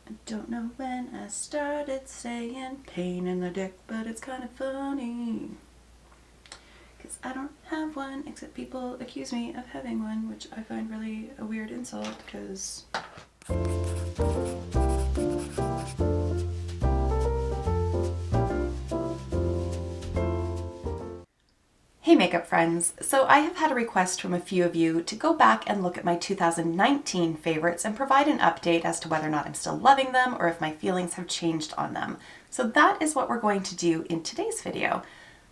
I don't know when I started saying pain in the dick, but it's kind of funny. Because I don't have one, except people accuse me of having one, which I find really a weird insult, because... Hey makeup friends! So I have had a request from a few of you to go back and look at my 2019 favorites and provide an update as to whether or not I'm still loving them or if my feelings have changed on them. So that is what we're going to do in today's video.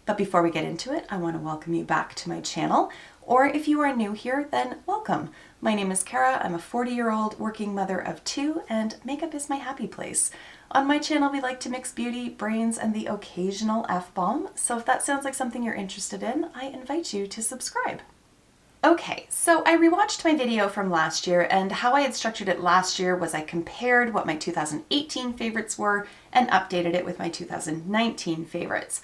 But before we get into it, I want to welcome you back to my channel. Or if you are new here, then welcome. My name is Kara, I'm a 40-year-old working mother of 2, and makeup is my happy place. On my channel, we like to mix beauty, brains, and the occasional F-bomb, so if that sounds like something you're interested in, I invite you to subscribe. Okay, so I rewatched my video from last year, and how I had structured it last year was I compared what my 2018 favorites were and updated it with my 2019 favorites.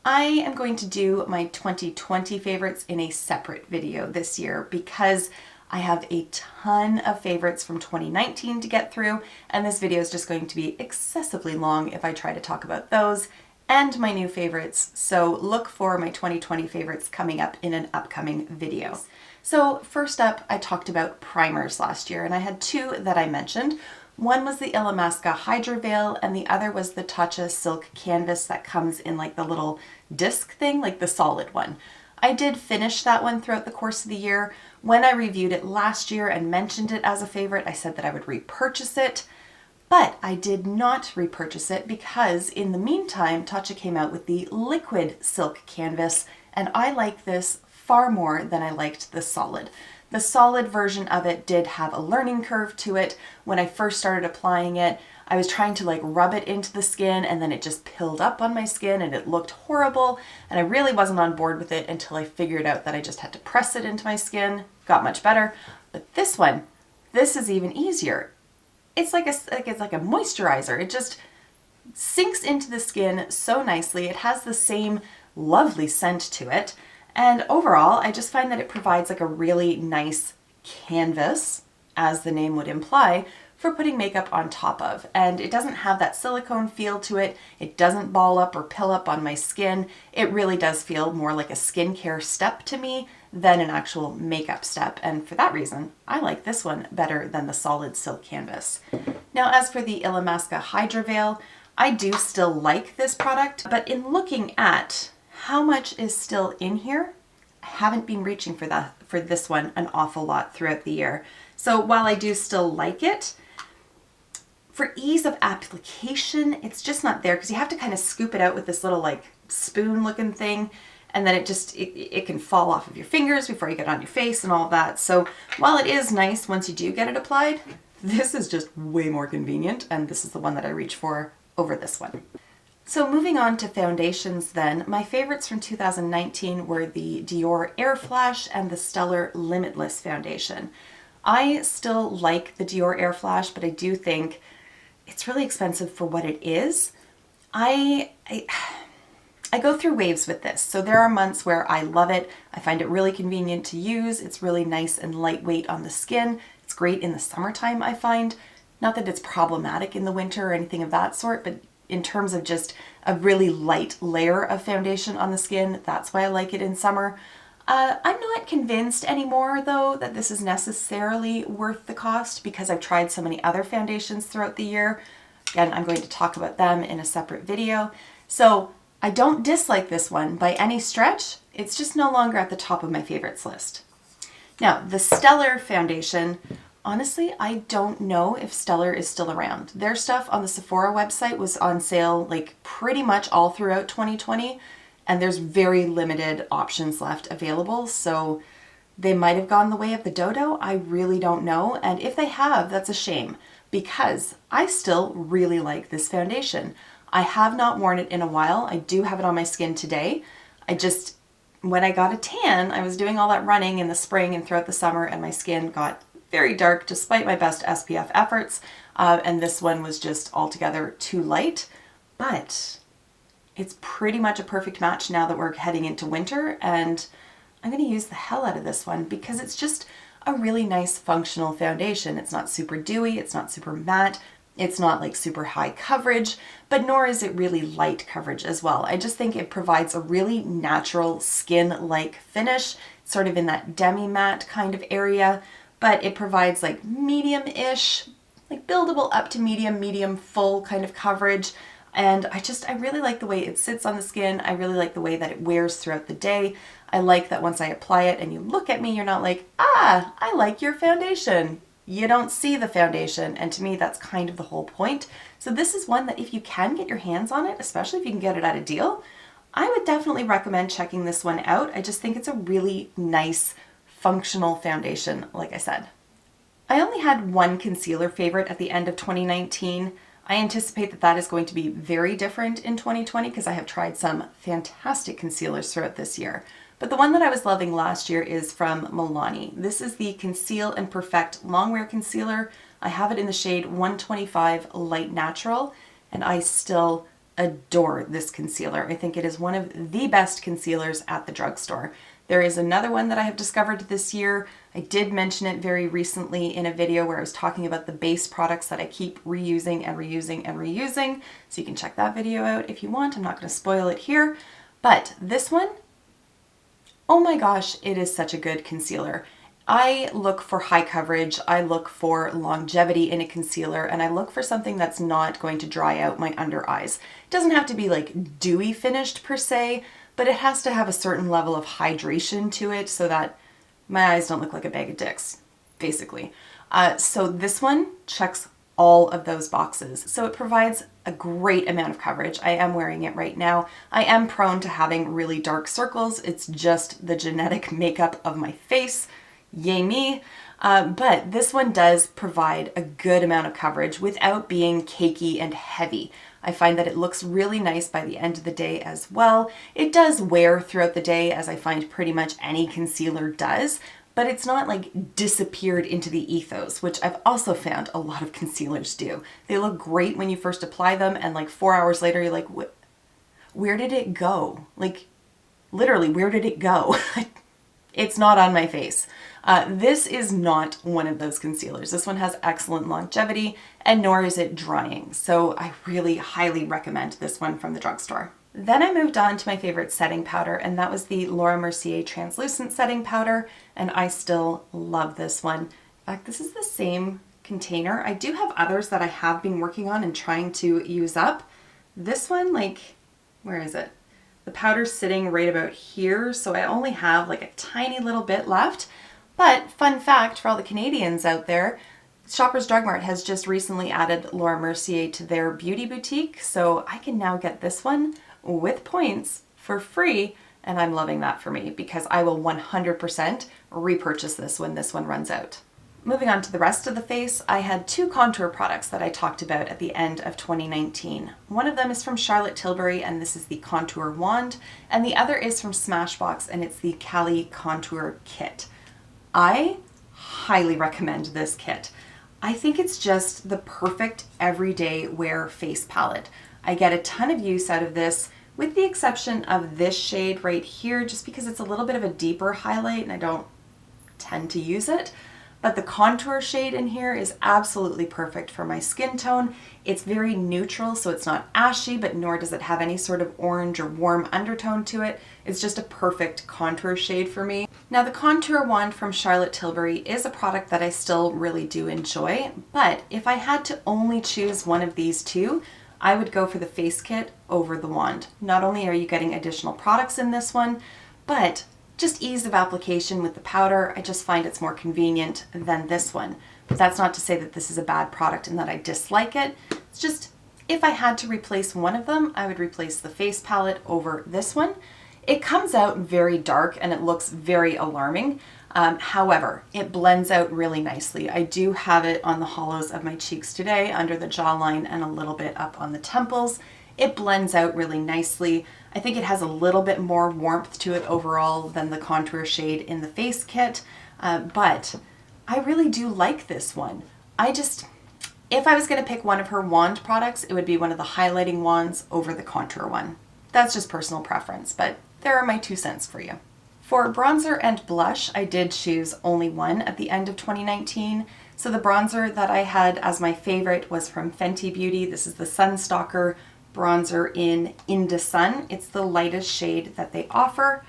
I am going to do my 2020 favorites in a separate video this year because I have a ton of favorites from 2019 to get through, and this video is just going to be excessively long if I try to talk about those and my new favorites, so look for my 2020 favorites coming up in an upcoming video. So first up, I talked about primers last year, and I had 2 that I mentioned. One was the Illamasqua Hydra Veil, and the other was the Tatcha Silk Canvas that comes in like the little disc thing, like the solid one. I did finish that one throughout the course of the year. When I reviewed it last year and mentioned it as a favorite, I said that I would repurchase it, but I did not repurchase it because in the meantime, Tatcha came out with the liquid silk canvas, and I like this far more than I liked the solid. The solid version of it did have a learning curve to it. When I first started applying it, I was trying to like rub it into the skin and then it just pilled up on my skin and it looked horrible, and I really wasn't on board with it until I figured out that I just had to press it into my skin. Got much better. But this one, this is even easier. It's like a moisturizer. It just sinks into the skin so nicely. It has the same lovely scent to it. And overall, I just find that it provides like a really nice canvas, as the name would imply, for putting makeup on top of. And it doesn't have that silicone feel to it. It doesn't ball up or pill up on my skin. It really does feel more like a skincare step to me than an actual makeup step. And for that reason, I like this one better than the solid silk canvas. Now, as for the Illamasqua Hydra Veil, I do still like this product, but in looking at how much is still in here, I haven't been reaching for this one an awful lot throughout the year. So while I do still like it, for ease of application, it's just not there because you have to kind of scoop it out with this little like spoon looking thing, and then it can fall off of your fingers before you get on your face and all of that. So while it is nice once you do get it applied, this is just way more convenient, and this is the one that I reach for over this one. So moving on to foundations then, my favorites from 2019 were the Dior Air Flash and the Stellar Limitless foundation. I still like the Dior Air Flash, but I do think it's really expensive for what it is. I go through waves with this. So there are months where I love it. I find it really convenient to use. It's really nice and lightweight on the skin. It's great in the summertime, I find. Not that it's problematic in the winter or anything of that sort, but in terms of just a really light layer of foundation on the skin, that's why I like it in summer. I'm not convinced anymore, though, that this is necessarily worth the cost because I've tried so many other foundations throughout the year. Again, I'm going to talk about them in a separate video. So I don't dislike this one by any stretch. It's just no longer at the top of my favorites list. Now, the Stellar foundation, honestly, I don't know if Stellar is still around. Their stuff on the Sephora website was on sale like pretty much all throughout 2020. And there's very limited options left available, so they might have gone the way of the dodo. I really don't know, and if they have, that's a shame because I still really like this foundation. I have not worn it in a while. I do have it on my skin today. When I got a tan, I was doing all that running in the spring and throughout the summer, and my skin got very dark despite my best SPF efforts, and this one was just altogether too light, but it's pretty much a perfect match now that we're heading into winter, and I'm going to use the hell out of this one because it's just a really nice functional foundation. It's not super dewy, it's not super matte, It's not like super high coverage, but nor is it really light coverage as well. I just think it provides a really natural skin-like finish, sort of in that demi-matte kind of area, but it provides like medium-ish, like buildable up to medium, medium full kind of coverage. And I really like the way it sits on the skin. I really like the way that it wears throughout the day. I like that once I apply it and you look at me, you're not like, ah, I like your foundation. You don't see the foundation, and to me that's kind of the whole point. So this is one that if you can get your hands on it, especially if you can get it at a deal, I would definitely recommend checking this one out. I just think it's a really nice functional foundation, like I said. I only had one concealer favorite at the end of 2019. I anticipate that that is going to be very different in 2020 because I have tried some fantastic concealers throughout this year. But the one that I was loving last year is from Milani. This is the Conceal and Perfect Longwear Concealer. I have it in the shade 125 Light Natural, and I still adore this concealer. I think it is one of the best concealers at the drugstore. There is another one that I have discovered this year. I did mention it very recently in a video where I was talking about the base products that I keep reusing and reusing and reusing. So you can check that video out if you want. I'm not going to spoil it here. But this one, oh my gosh, it is such a good concealer. I look for high coverage, I look for longevity in a concealer, and I look for something that's not going to dry out my under eyes. It doesn't have to be like dewy finished per se, but it has to have a certain level of hydration to it so that my eyes don't look like a bag of dicks, basically. So this one checks all of those boxes. So it provides a great amount of coverage. I am wearing it right now. I am prone to having really dark circles. It's just the genetic makeup of my face. Yay me. But this one does provide a good amount of coverage without being cakey and heavy. I find that it looks really nice by the end of the day as well. It does wear throughout the day, as I find pretty much any concealer does, but it's not like disappeared into the ethos, which I've also found a lot of concealers do. They look great when you first apply them, and like 4 hours later, you're like, where did it go? Like, literally, where did it go? It's not on my face. This is not one of those concealers. This one has excellent longevity, and nor is it drying. So I really highly recommend this one from the drugstore. Then I moved on to my favorite setting powder, and that was the Laura Mercier Translucent Setting Powder, and I still love this one. In fact, this is the same container. I do have others that I have been working on and trying to use up. This one, like, where is it? The powder's sitting right about here, so I only have like a tiny little bit left. But fun fact for all the Canadians out there, Shoppers Drug Mart has just recently added Laura Mercier to their beauty boutique, so I can now get this one with points for free, and I'm loving that for me because I will 100% repurchase this when this one runs out. Moving on to the rest of the face, I had two contour products that I talked about at the end of 2019. One of them is from Charlotte Tilbury, and this is the Contour Wand, and the other is from Smashbox, and it's the Cali Contour Kit. I highly recommend this kit. I think it's just the perfect everyday wear face palette. I get a ton of use out of this, with the exception of this shade right here, just because it's a little bit of a deeper highlight and I don't tend to use it. But the contour shade in here is absolutely perfect for my skin tone. It's very neutral, so it's not ashy, but nor does it have any sort of orange or warm undertone to it. It's just a perfect contour shade for me. Now, the Contour Wand from Charlotte Tilbury is a product that I still really do enjoy, but if I had to only choose one of these two, I would go for the face kit over the wand. Not only are you getting additional products in this one, but just ease of application with the powder. I just find it's more convenient than this one. But that's not to say that this is a bad product and that I dislike it. It's just, if I had to replace one of them, I would replace the face palette over this one. It comes out very dark and it looks very alarming. However, it blends out really nicely. I do have it on the hollows of my cheeks today, under the jawline and a little bit up on the temples. It blends out really nicely. I think it has a little bit more warmth to it overall than the contour shade in the face kit, but I really do like this one. If I was going to pick one of her wand products, it would be one of the highlighting wands over the contour one. That's just personal preference, but there are my 2 cents for you. For bronzer and blush, I did choose only one at the end of 2019. So the bronzer that I had as my favorite was from Fenty Beauty. This is the Sunstalker bronzer in Sun. It's the lightest shade that they offer.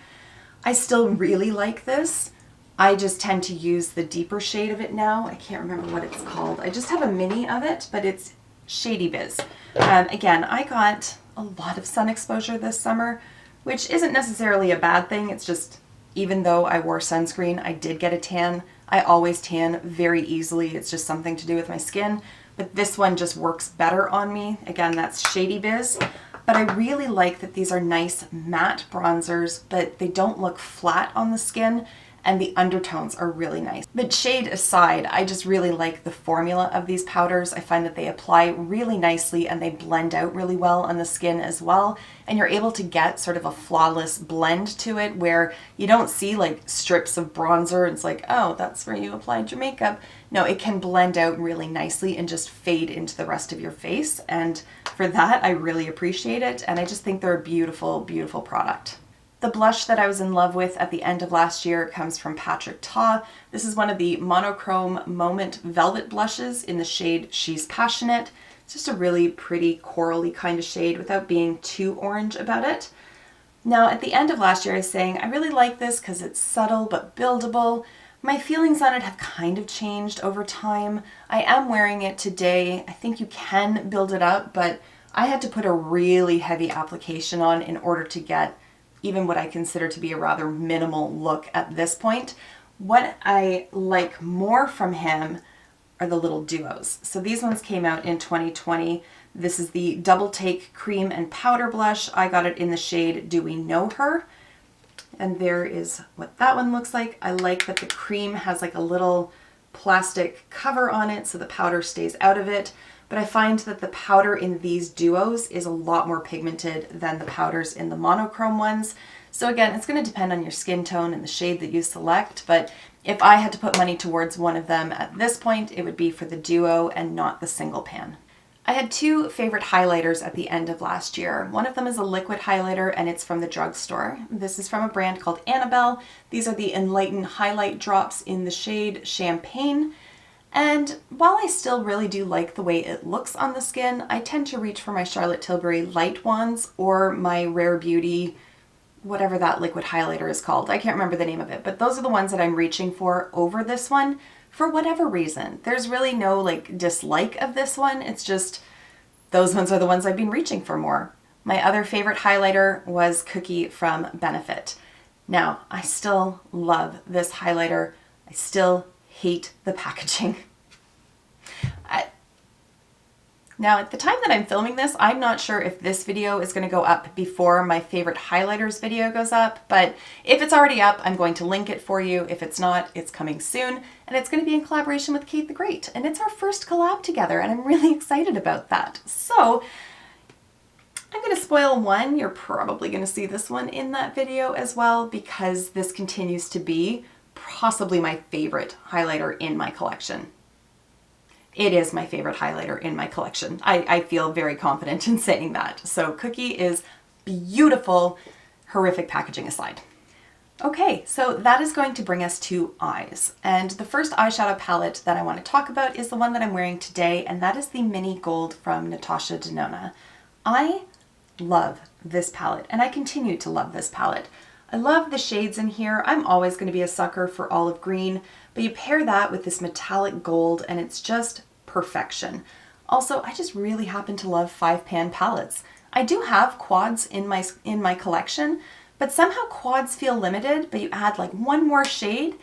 I still really like this. I just tend to use the deeper shade of it now. I can't remember what it's called. I just have a mini of it, but it's Shady Biz. Again, I got a lot of sun exposure this summer, which isn't necessarily a bad thing. It's just, even though I wore sunscreen, I did get a tan. I always tan very easily. It's just something to do with my skin. But this one just works better on me. Again, that's Shady Biz. But I really like that these are nice matte bronzers, but they don't look flat on the skin, and the undertones are really nice. But shade aside, I just really like the formula of these powders. I find that they apply really nicely and they blend out really well on the skin as well. And you're able to get sort of a flawless blend to it where you don't see like strips of bronzer. It's like, oh, that's where you applied your makeup. No, it can blend out really nicely and just fade into the rest of your face. And for that, I really appreciate it. And I just think they're a beautiful, beautiful product. The blush that I was in love with at the end of last year comes from Patrick Ta. This is one of the monochrome Moment Velvet blushes in the shade She's Passionate. It's just a really pretty corally kind of shade without being too orange about it. Now at the end of last year I was saying I really like this because it's subtle but buildable. My feelings on it have kind of changed over time. I am wearing it today. I think you can build it up, but I had to put a really heavy application on in order to get even what I consider to be a rather minimal look at this point. What I like more from him are the little duos. So these ones came out in 2020. This is the Double Take Cream and Powder Blush. I got it in the shade Do We Know Her? And there is what that one looks like. I like that the cream has like a little plastic cover on it so the powder stays out of it. But I find that the powder in these duos is a lot more pigmented than the powders in the monochrome ones. So again, it's going to depend on your skin tone and the shade that you select, but if I had to put money towards one of them at this point, it would be for the duo and not the single pan. I had two favorite highlighters at the end of last year. One of them is a liquid highlighter and it's from the drugstore. This is from a brand called Annabelle. These are the Enlighten Highlight Drops in the shade Champagne. And while I still really do like the way it looks on the skin, I tend to reach for my Charlotte Tilbury Light Wands or my Rare Beauty, whatever that liquid highlighter is called. I can't remember the name of it, but those are the ones that I'm reaching for over this one for whatever reason. There's really no like dislike of this one. It's just those ones are the ones I've been reaching for more. My other favorite highlighter was Cookie from Benefit. Now, I still love this highlighter. I still hate the packaging. Now at the time that I'm filming this, I'm not sure if this video is going to go up before my favorite highlighters video goes up, but if it's already up, I'm going to link it for you. If it's not, it's coming soon, and it's going to be in collaboration with Kate the Great, and it's our first collab together, and I'm really excited about that. So I'm going to spoil one. You're probably going to see this one in that video as well, because this continues to be possibly my favorite highlighter in my collection. It is my favorite highlighter in my collection. I feel very confident in saying that. So Cookie is beautiful, horrific packaging aside. Okay, so that is going to bring us to eyes. And the first eyeshadow palette that I want to talk about is the one that I'm wearing today, and that is the Mini Gold from Natasha Denona. I love this palette, and I continue to love this palette. I love the shades in here. I'm always going to be a sucker for olive green, but you pair that with this metallic gold and it's just perfection. Also, I just really happen to love 5-pan palettes. I do have quads in my collection, but somehow quads feel limited, but you add like one more shade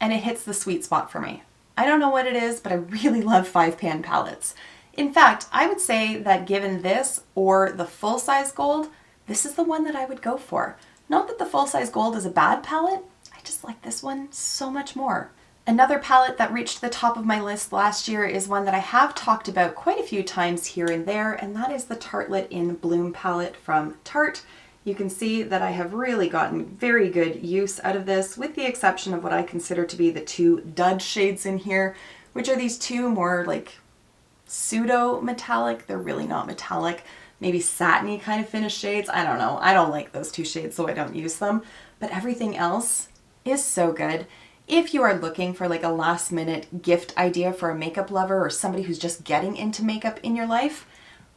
and it hits the sweet spot for me. I don't know what it is, but I really love 5-pan palettes. In fact, I would say that given this or the full-size gold, this is the one that I would go for. Not that the full-size gold is a bad palette, I just like this one so much more. Another palette that reached the top of my list last year is one that I have talked about quite a few times here and there, and that is the Tartelette in Bloom palette from Tarte. You can see that I have really gotten very good use out of this, with the exception of what I consider to be the two dud shades in here, which are these two more like pseudo metallic. They're really not metallic. Maybe satiny kind of finish shades. I don't know. I don't like those two shades, so I don't use them. But everything else is so good. If you are looking for like a last minute gift idea for a makeup lover or somebody who's just getting into makeup in your life,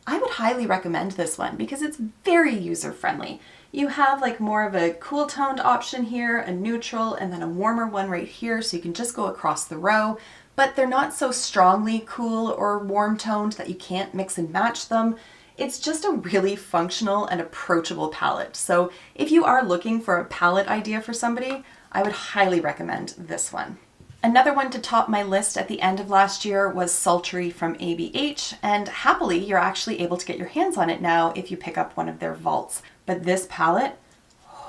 I would highly recommend this one because it's very user friendly. You have like more of a cool toned option here, a neutral, and then a warmer one right here, so you can just go across the row, but they're not so strongly cool or warm toned that you can't mix and match them. It's just a really functional and approachable palette. So if you are looking for a palette idea for somebody, I would highly recommend this one. Another one to top my list at the end of last year was Sultry from ABH, and happily you're actually able to get your hands on it now if you pick up one of their vaults. But this palette,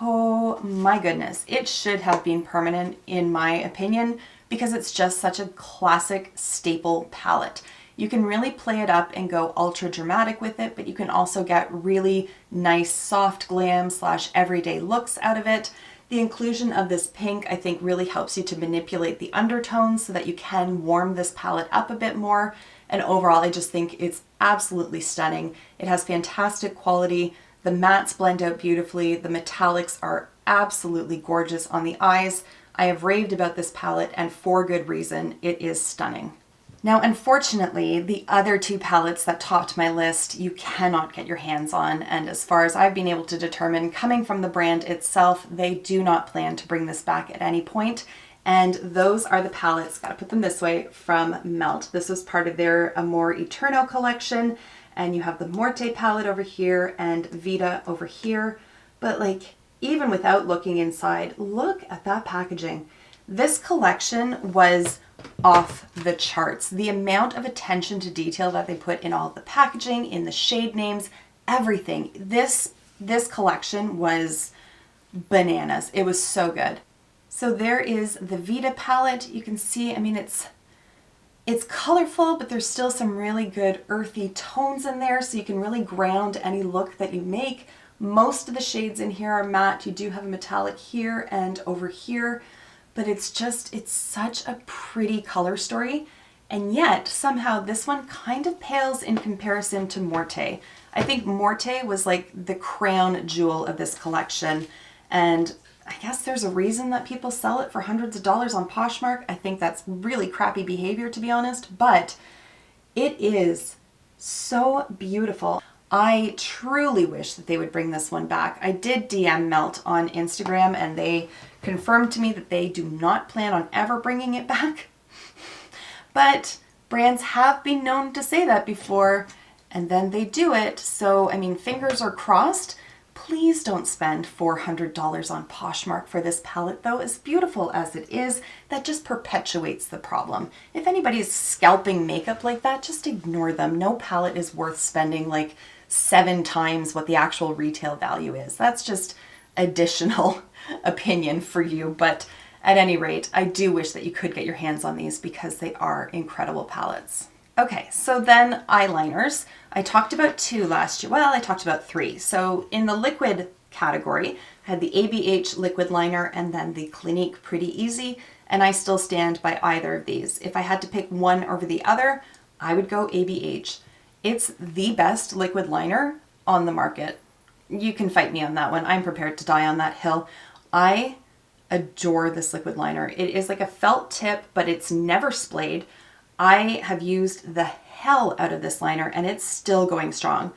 oh my goodness, it should have been permanent in my opinion because it's just such a classic staple palette. You can really play it up and go ultra dramatic with it, but you can also get really nice soft glam / everyday looks out of it. The inclusion of this pink, I think, really helps you to manipulate the undertones so that you can warm this palette up a bit more. And overall, I just think it's absolutely stunning. It has fantastic quality. The mattes blend out beautifully. The metallics are absolutely gorgeous on the eyes. I have raved about this palette, and for good reason. It is stunning. Now, unfortunately, the other two palettes that topped my list, you cannot get your hands on. And as far as I've been able to determine, coming from the brand itself, they do not plan to bring this back at any point. And those are the palettes, gotta put them this way, from Melt. This was part of their Amor Eterno collection. And you have the Morte palette over here and Vita over here. But like, even without looking inside, look at that packaging. This collection was off the charts. The amount of attention to detail that they put in all the packaging, in the shade names, everything. This collection was bananas. It was so good. So there is the Vita palette. You can see, I mean, it's colorful, but there's still some really good earthy tones in there, so you can really ground any look that you make. Most of the shades in here are matte. You do have a metallic here and over here, but it's such a pretty color story. And yet somehow this one kind of pales in comparison to Morte. I think Morte was like the crown jewel of this collection. And I guess there's a reason that people sell it for hundreds of dollars on Poshmark. I think that's really crappy behavior, to be honest, but it is so beautiful. I truly wish that they would bring this one back. I did DM Melt on Instagram and they confirmed to me that they do not plan on ever bringing it back. But brands have been known to say that before and then they do it. So, I mean, fingers are crossed. Please don't spend $400 on Poshmark for this palette though. As beautiful as it is, that just perpetuates the problem. If anybody's scalping makeup like that, just ignore them. No palette is worth spending like 7 times what the actual retail value is. That's just additional opinion for you. But at any rate, I do wish that you could get your hands on these because they are incredible palettes. Okay, so then eyeliners. I talked about 2 last year. Well, I talked about 3. So in the liquid category, I had the ABH liquid liner and then the Clinique Pretty Easy, and I still stand by either of these. If I had to pick one over the other, I would go ABH. It's the best liquid liner on the market. You can fight me on that one. I'm prepared to die on that hill. I adore this liquid liner. It is like a felt tip, but it's never splayed. I have used the hell out of this liner and it's still going strong.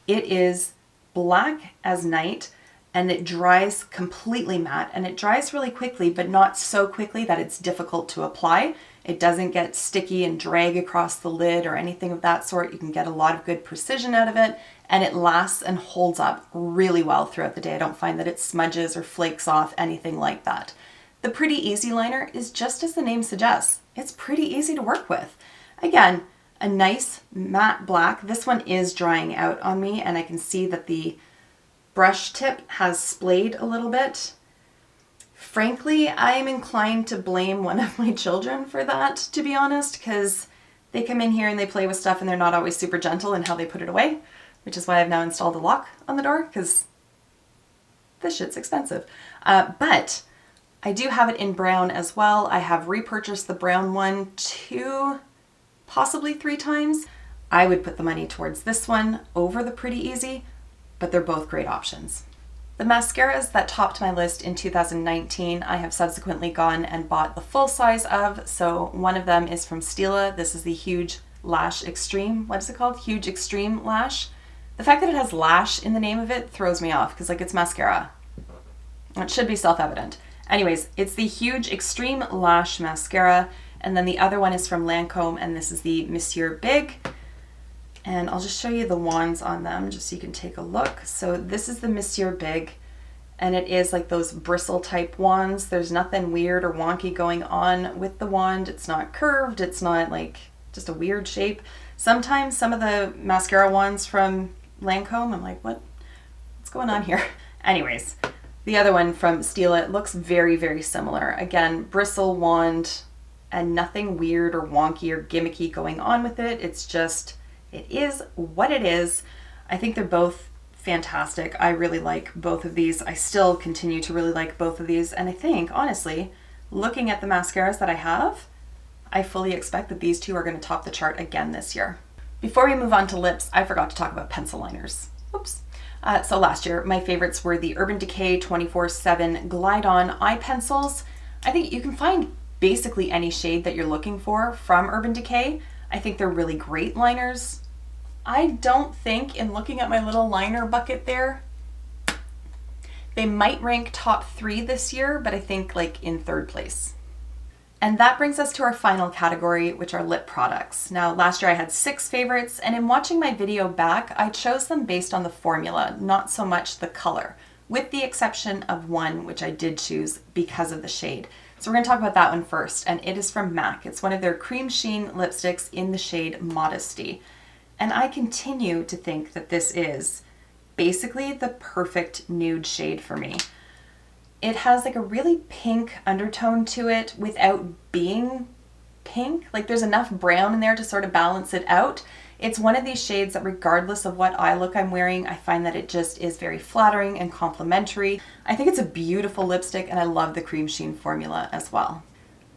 It is black as night and it dries completely matte, and it dries really quickly, but not so quickly that it's difficult to apply. It doesn't get sticky and drag across the lid or anything of that sort. You can get a lot of good precision out of it, and it lasts and holds up really well throughout the day. I don't find that it smudges or flakes off, anything like that. The Pretty Easy liner is just as the name suggests. It's pretty easy to work with. Again, a nice matte black. This one is drying out on me, and I can see that the brush tip has splayed a little bit. Frankly, I'm inclined to blame one of my children for that, to be honest, because they come in here and they play with stuff and they're not always super gentle in how they put it away, which is why I've now installed a lock on the door, because this shit's expensive. But I do have it in brown as well. I have repurchased the brown one 2, possibly 3 times. I would put the money towards this one over the Pretty Easy, but they're both great options. The mascaras that topped my list in 2019, I have subsequently gone and bought the full size of. So one of them is from Stila. This is the Huge Lash Extreme. What is it called? Huge Extreme Lash. The fact that it has lash in the name of it throws me off because like it's mascara. It should be self-evident. Anyways, it's the Huge Extreme Lash Mascara. And then the other one is from Lancome, and this is the Monsieur Big. And I'll just show you the wands on them just so you can take a look. So this is the Monsieur Big, and it is like those bristle type wands. There's nothing weird or wonky going on with the wand. It's not curved. It's not like just a weird shape. Sometimes some of the mascara wands from Lancome, I'm like, what's going on here? Anyways, the other one from Stila, it looks very, very similar. Again, bristle wand and nothing weird or wonky or gimmicky going on with it. It's just, it is what it is. I think they're both fantastic. I really like both of these. I still continue to really like both of these. And I think, honestly, looking at the mascaras that I have, I fully expect that these two are going to top the chart again this year. Before we move on to lips, I forgot to talk about pencil liners. Oops. So last year, my favorites were the Urban Decay 24/7 Glide On Eye Pencils. I think you can find basically any shade that you're looking for from Urban Decay. I think they're really great liners. I don't think, in looking at my little liner bucket there, they might rank top 3 this year, but I think like in 3rd place. And that brings us to our final category, which are lip products. Now, last year I had 6 favorites, and in watching my video back, I chose them based on the formula, not so much the color, with the exception of one, which I did choose because of the shade. So we're gonna talk about that one first, and it is from MAC. It's one of their cream sheen lipsticks in the shade Modesty. And I continue to think that this is basically the perfect nude shade for me. It has like a really pink undertone to it without being pink. Like there's enough brown in there to sort of balance it out. It's one of these shades that regardless of what eye look I'm wearing, I find that it just is very flattering and complimentary. I think it's a beautiful lipstick, and I love the cream sheen formula as well.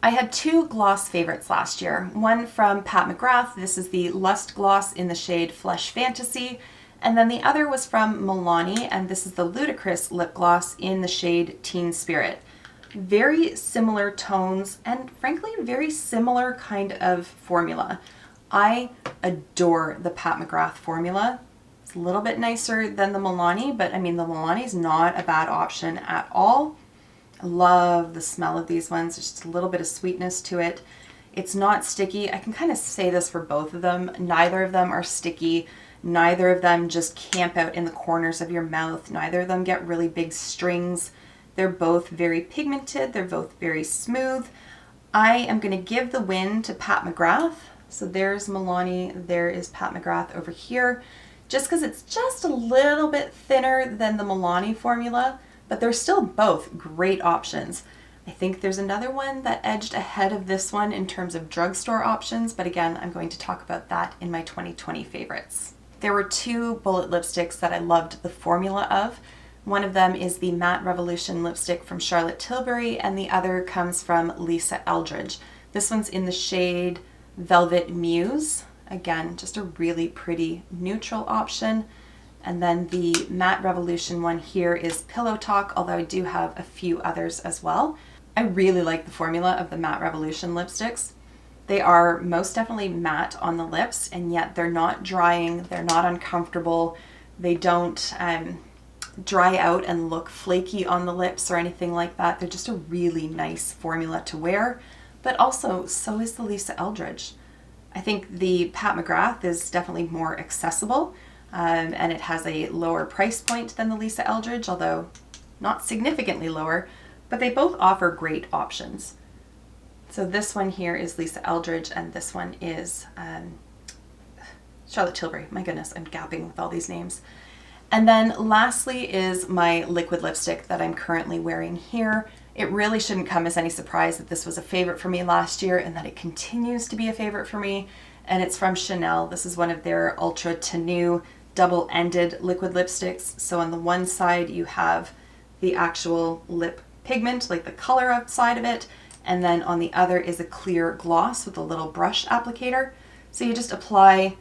I had 2 gloss favorites last year. One from Pat McGrath. This is the Lust Gloss in the shade Flesh Fantasy. And then the other was from Milani, and this is the Ludicrous Lip Gloss in the shade Teen Spirit. Very similar tones and frankly, very similar kind of formula. I adore the Pat McGrath formula. It's a little bit nicer than the Milani, but I mean, the Milani is not a bad option at all. I love the smell of these ones. There's just a little bit of sweetness to it. It's not sticky. I can kind of say this for both of them. Neither of them are sticky. Neither of them just camp out in the corners of your mouth. Neither of them get really big strings. They're both very pigmented. They're both very smooth. I am going to give the win to Pat McGrath. So there's Milani, there is Pat McGrath over here. Just because it's just a little bit thinner than the Milani formula, but they're still both great options. I think there's another one that edged ahead of this one in terms of drugstore options, but again, I'm going to talk about that in my 2020 favorites. There were 2 bullet lipsticks that I loved the formula of. One of them is the Matte Revolution lipstick from Charlotte Tilbury, and the other comes from Lisa Eldridge. This one's in the shade Velvet Muse. Again, just a really pretty neutral option. And then the Matte Revolution one here is Pillow Talk, although I do have a few others as well. I really like the formula of the Matte Revolution lipsticks. They are most definitely matte on the lips, and yet they're not drying, they're not uncomfortable, they don't dry out and look flaky on the lips or anything like that. They're just a really nice formula to wear, but also so is the Lisa Eldridge. I think the Pat McGrath is definitely more accessible, and it has a lower price point than the Lisa Eldridge, although not significantly lower, but they both offer great options. So this one here is Lisa Eldridge, and this one is Charlotte Tilbury. My goodness, I'm gapping with all these names. And then lastly is my liquid lipstick that I'm currently wearing here. It really shouldn't come as any surprise that this was a favorite for me last year and that it continues to be a favorite for me. And it's from Chanel. This is one of their Ultra Tenue double-ended liquid lipsticks. So on the one side you have the actual lip pigment, like the color outside of it, and then on the other is a clear gloss with a little brush applicator. So you just apply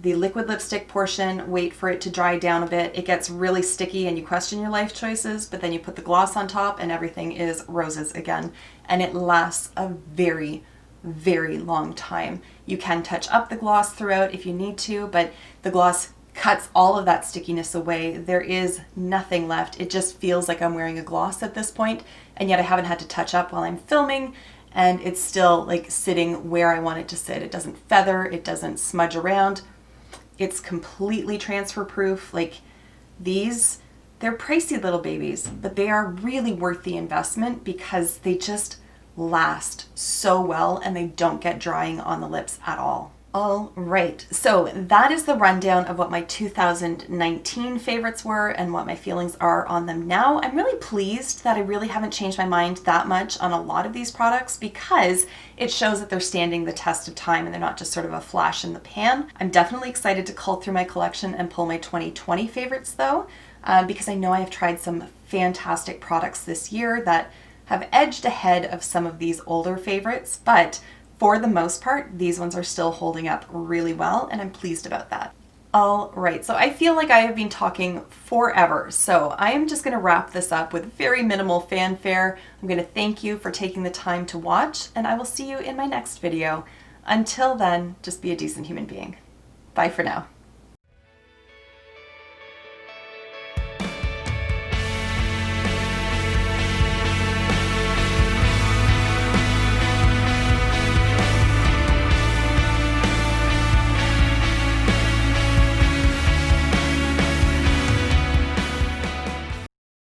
the liquid lipstick portion, wait for it to dry down a bit. It gets really sticky and you question your life choices, but then you put the gloss on top and everything is roses again. And it lasts a very, very long time. You can touch up the gloss throughout if you need to, but the gloss cuts all of that stickiness away. There is nothing left. It just feels like I'm wearing a gloss at this point, and yet I haven't had to touch up while I'm filming, and it's still like sitting where I want it to sit. It doesn't feather, it doesn't smudge around. It's completely transfer proof. Like these, they're pricey little babies, but they are really worth the investment because they just last so well and they don't get drying on the lips at all. All right, so that is the rundown of what my 2019 favorites were and what my feelings are on them now. I'm really pleased that I really haven't changed my mind that much on a lot of these products because it shows that they're standing the test of time and they're not just sort of a flash in the pan. I'm definitely excited to cull through my collection and pull my 2020 favorites though, because I know I have tried some fantastic products this year that have edged ahead of some of these older favorites, but for the most part, these ones are still holding up really well, and I'm pleased about that. All right, so I feel like I have been talking forever, so I am just gonna wrap this up with very minimal fanfare. I'm gonna thank you for taking the time to watch, and I will see you in my next video. Until then, just be a decent human being. Bye for now.